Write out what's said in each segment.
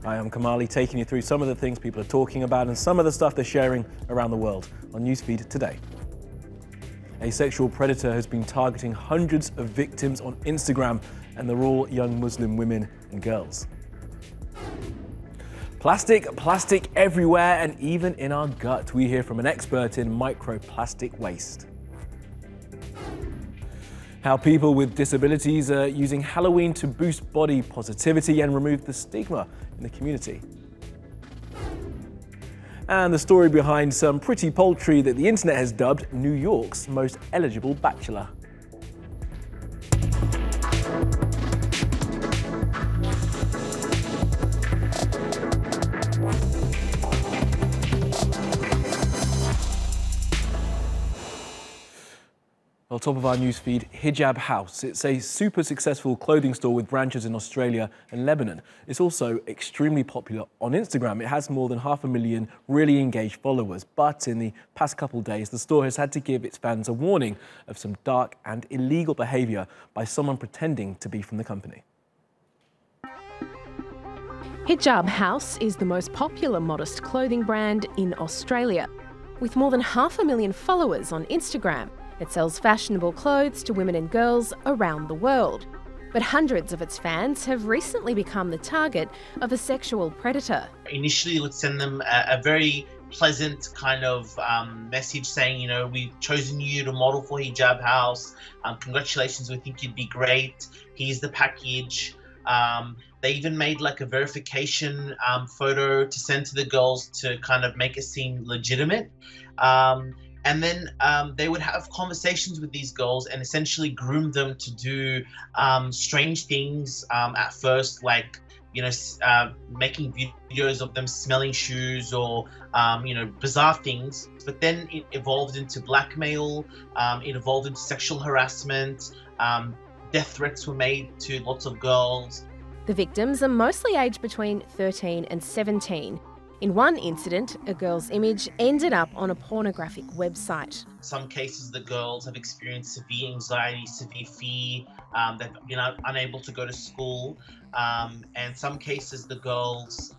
Hi, I'm Kamali, taking you through some of the things people are talking about and some of the stuff they're sharing around the world on NewsFeed today. A sexual predator has been targeting hundreds of victims on Instagram, and they're all young Muslim women and girls. Plastic everywhere and even in our gut. We hear from an expert in microplastic waste. How people with disabilities are using Halloween to boost body positivity and remove the stigma in the community. And the story behind some pretty poultry that the internet has dubbed New York's most eligible bachelor. Well, top of our newsfeed, Hijab House. It's a super successful clothing store with branches in Australia and Lebanon. It's also extremely popular on Instagram. It has more than 500,000 really engaged followers. But in the past couple of days, the store has had to give its fans a warning of some dark and illegal behaviour by someone pretending to be from the company. Hijab House is the most popular modest clothing brand in Australia. With more than 500,000 followers on Instagram, it sells fashionable clothes to women and girls around the world. But hundreds of its fans have recently become the target of a sexual predator. Initially, it would send them a very pleasant kind of message saying, you know, we've chosen you to model for Hijab House. Congratulations, we think you'd be great. Here's the package. They even made like a verification photo to send to the girls to kind of make it seem legitimate. And then they would have conversations with these girls and essentially groom them to do strange things at first, like, you know, making videos of them smelling shoes or, you know, bizarre things. But then it evolved into blackmail, it evolved into sexual harassment, death threats were made to lots of girls. The victims are mostly aged between 13 and 17. In one incident, a girl's image ended up on a pornographic website. Some cases, the girls have experienced severe anxiety, severe fear. They've been unable to go to school. And some cases, the girls,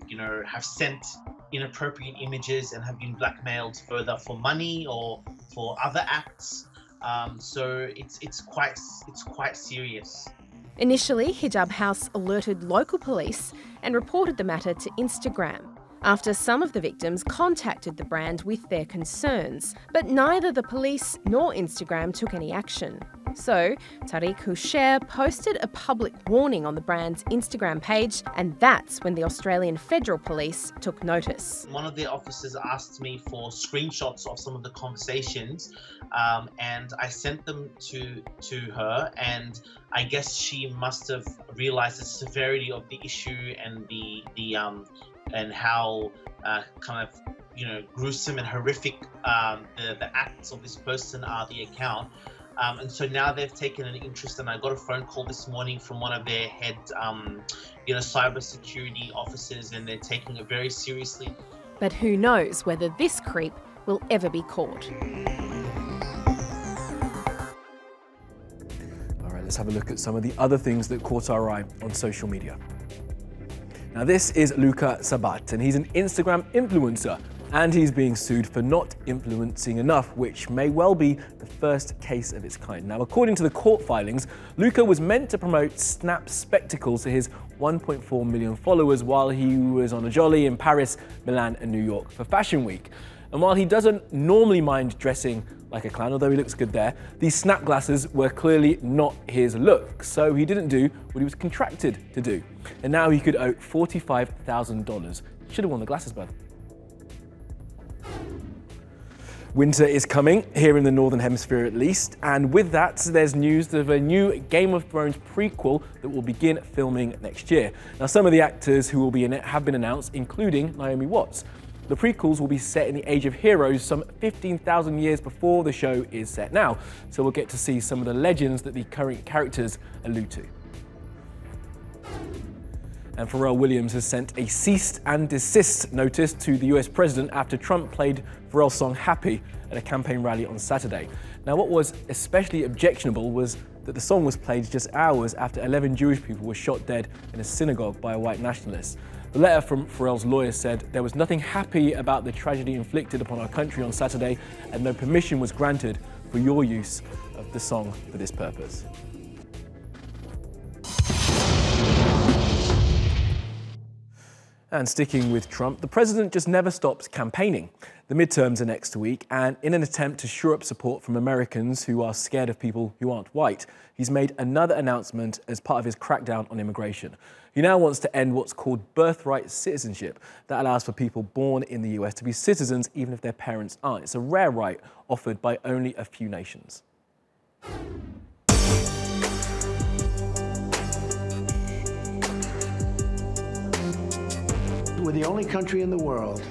you know, have sent inappropriate images and have been blackmailed further for money or for other acts. So it's quite serious. Initially, Hijab House alerted local police and reported the matter to Instagram, after some of the victims contacted the brand with their concerns. But neither the police nor Instagram took any action. So, Tariq Husher posted a public warning on the brand's Instagram page, and that's when the Australian Federal Police took notice. One of the officers asked me for screenshots of some of the conversations, and I sent them to her, and I guess she must have realised the severity of the issue and and how kind of, you know, gruesome and horrific the acts of this person are, the account. And so now they've taken an interest, and I got a phone call this morning from one of their head, you know, cybersecurity officers, and they're taking it very seriously. But who knows whether this creep will ever be caught. All right, let's have a look at some of the other things that caught our eye on social media. Now, this is Luca Sabat, and he's an Instagram influencer, and he's being sued for not influencing enough, which may well be the first case of its kind. Now, according to the court filings, Luca was meant to promote Snap spectacles to his 1.4 million followers while he was on a jolly in Paris, Milan and New York for Fashion Week. And while he doesn't normally mind dressing like a clown, although he looks good there, these Snap glasses were clearly not his look, so he didn't do what he was contracted to do. And now he could owe $45,000. Should have worn the glasses, bud. Winter is coming, here in the Northern Hemisphere at least, and with that there's news of a new Game of Thrones prequel that will begin filming next year. Now, some of the actors who will be in it have been announced, including Naomi Watts. The prequels will be set in the Age of Heroes, some 15,000 years before the show is set now, so we'll get to see some of the legends that the current characters allude to. And Pharrell Williams has sent a cease and desist notice to the US president after Trump played Pharrell's song Happy at a campaign rally on Saturday. Now, what was especially objectionable was that the song was played just hours after 11 Jewish people were shot dead in a synagogue by a white nationalist. The letter from Pharrell's lawyer said there was nothing happy about the tragedy inflicted upon our country on Saturday, and no permission was granted for your use of the song for this purpose. And sticking with Trump, the president just never stops campaigning. The midterms are next week, and in an attempt to shore up support from Americans who are scared of people who aren't white, he's made another announcement as part of his crackdown on immigration. He now wants to end what's called birthright citizenship. That allows for people born in the US to be citizens even if their parents aren't. It's a rare right offered by only a few nations. We're the only country in the world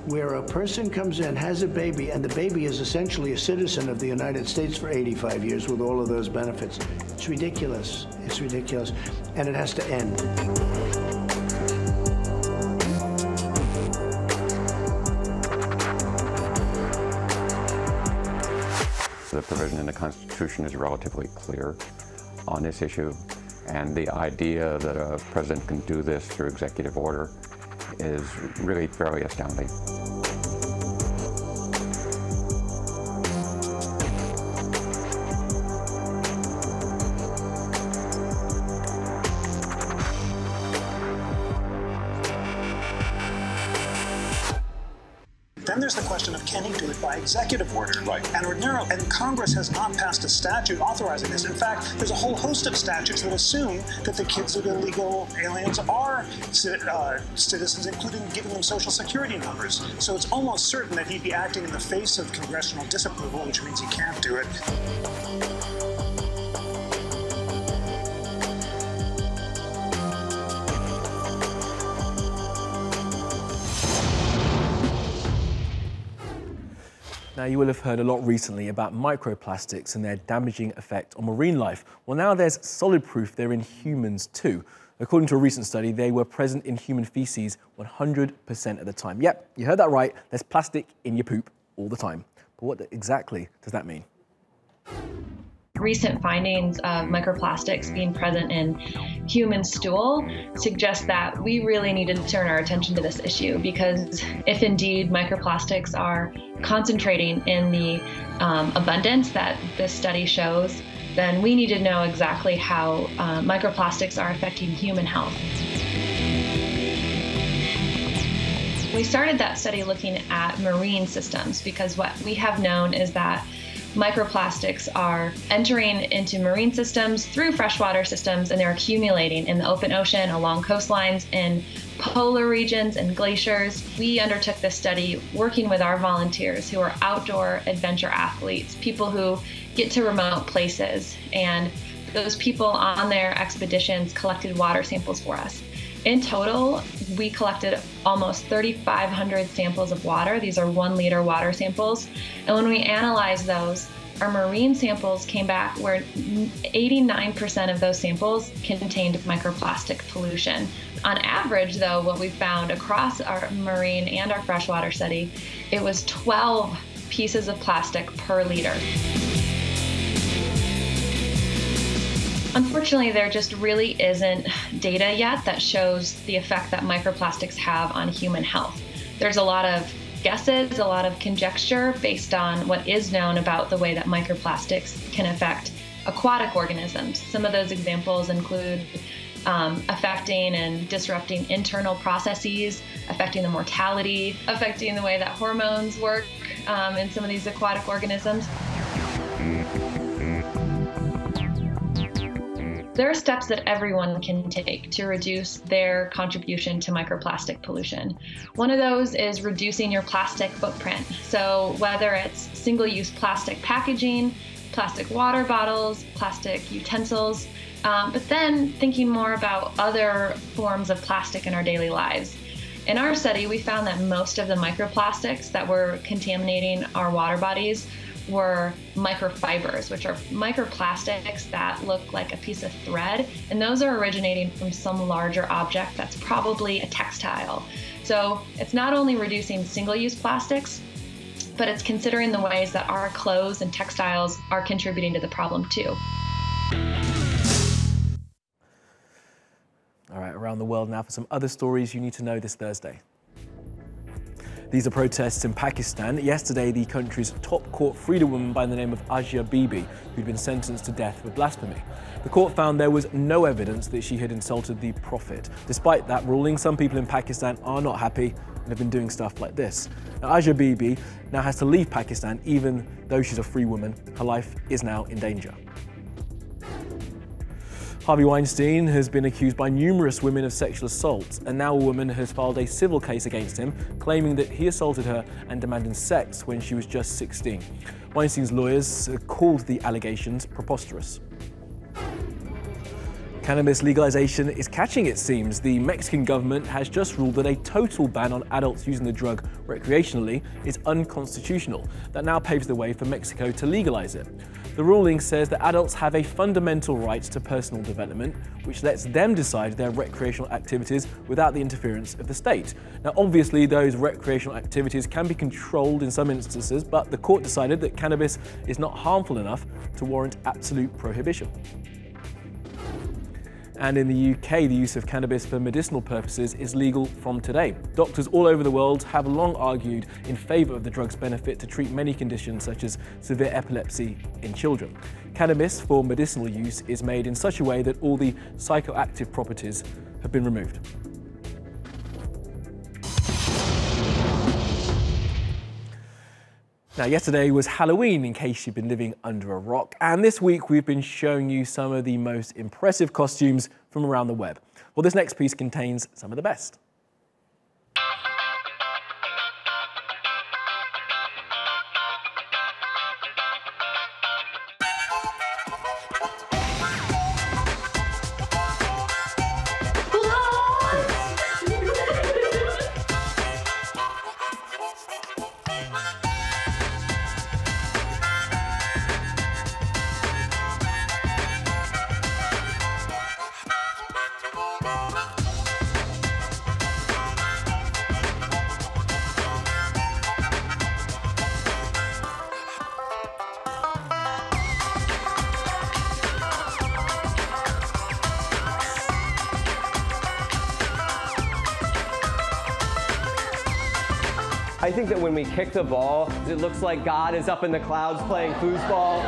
where a person comes in, has a baby, and the baby is essentially a citizen of the United States for 85 years with all of those benefits. It's ridiculous. It's ridiculous. And it has to end. The provision in the Constitution is relatively clear on this issue, and the idea that a president can do this through executive order is really fairly astounding. Then there's the question of can he do it by executive order? Right. And Congress has not passed a statute authorizing this. In fact, there's a whole host of statutes that assume that the kids of illegal aliens are citizens, including giving them social security numbers. So it's almost certain that he'd be acting in the face of congressional disapproval, which means he can't do it. Now, you will have heard a lot recently about microplastics and their damaging effect on marine life. Well, now there's solid proof they're in humans too. According to a recent study, they were present in human feces 100% of the time. Yep, you heard that right. There's plastic in your poop all the time. But what exactly does that mean? Recent findings of microplastics being present in human stool suggest that we really need to turn our attention to this issue, because if indeed microplastics are concentrating in the abundance that this study shows, then we need to know exactly how microplastics are affecting human health. We started that study looking at marine systems because what we have known is that microplastics are entering into marine systems through freshwater systems, and they're accumulating in the open ocean, along coastlines, in polar regions and glaciers. We undertook this study working with our volunteers who are outdoor adventure athletes, people who get to remote places, and those people on their expeditions collected water samples for us. In total, we collected almost 3,500 samples of water. These are 1 liter water samples. And when we analyzed those, our marine samples came back where 89% of those samples contained microplastic pollution. On average, though, what we found across our marine and our freshwater study, it was 12 pieces of plastic per liter. Unfortunately, there just really isn't data yet that shows the effect that microplastics have on human health. There's a lot of guesses, a lot of conjecture based on what is known about the way that microplastics can affect aquatic organisms. Some of those examples include affecting and disrupting internal processes, affecting the mortality, affecting the way that hormones work in some of these aquatic organisms. There are steps that everyone can take to reduce their contribution to microplastic pollution. One of those is reducing your plastic footprint. So whether it's single-use plastic packaging, plastic water bottles, plastic utensils, but then thinking more about other forms of plastic in our daily lives. In our study, we found that most of the microplastics that were contaminating our water bodies were microfibers, which are microplastics that look like a piece of thread, and those are originating from some larger object that's probably a textile. So it's not only reducing single-use plastics, but it's considering the ways that our clothes and textiles are contributing to the problem too. All right, around the world now for some other stories you need to know this Thursday. These are protests in Pakistan. Yesterday, the country's top court freed a woman by the name of Asia Bibi, who'd been sentenced to death for blasphemy. The court found there was no evidence that she had insulted the Prophet. Despite that ruling, some people in Pakistan are not happy and have been doing stuff like this. Now, Asia Bibi now has to leave Pakistan, even though she's a free woman. Her life is now in danger. Harvey Weinstein has been accused by numerous women of sexual assault, and now a woman has filed a civil case against him, claiming that he assaulted her and demanded sex when she was just 16. Weinstein's lawyers called the allegations preposterous. Cannabis legalization is catching, it seems. The Mexican government has just ruled that a total ban on adults using the drug recreationally is unconstitutional. That now paves the way for Mexico to legalize it. The ruling says that adults have a fundamental right to personal development, which lets them decide their recreational activities without the interference of the state. Now, obviously, those recreational activities can be controlled in some instances, but the court decided that cannabis is not harmful enough to warrant absolute prohibition. And in the UK, the use of cannabis for medicinal purposes is legal from today. Doctors all over the world have long argued in favour of the drug's benefit to treat many conditions such as severe epilepsy in children. Cannabis for medicinal use is made in such a way that all the psychoactive properties have been removed. Now, yesterday was Halloween, in case you've been living under a rock, and this week we've been showing you some of the most impressive costumes from around the web. Well, this next piece contains some of the best. I think that when we kick the ball, it looks like God is up in the clouds playing foosball.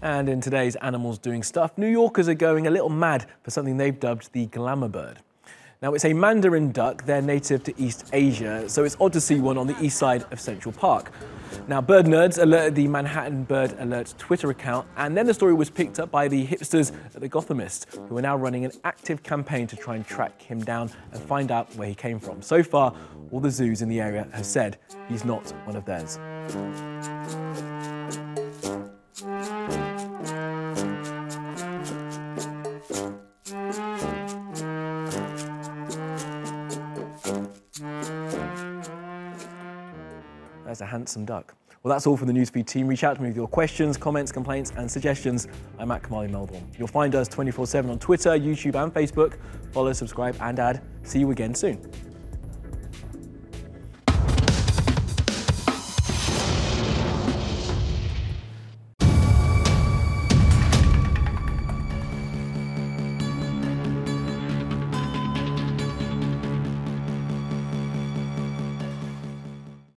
And in today's Animals Doing Stuff, New Yorkers are going a little mad for something they've dubbed the Glamour bird. Now, it's a Mandarin duck. They're native to East Asia, so it's odd to see one on the east side of Central Park. Now, bird nerds alerted the Manhattan Bird Alert Twitter account, and then the story was picked up by the hipsters at the Gothamist, who are now running an active campaign to try and track him down and find out where he came from. So far, all the zoos in the area have said he's not one of theirs. There's a handsome duck. Well, that's all from the NewsFeed team. Reach out to me with your questions, comments, complaints, and suggestions. I'm at Kamali Melbourne. You'll find us 24/7 on Twitter, YouTube, and Facebook. Follow, subscribe, and add. See you again soon.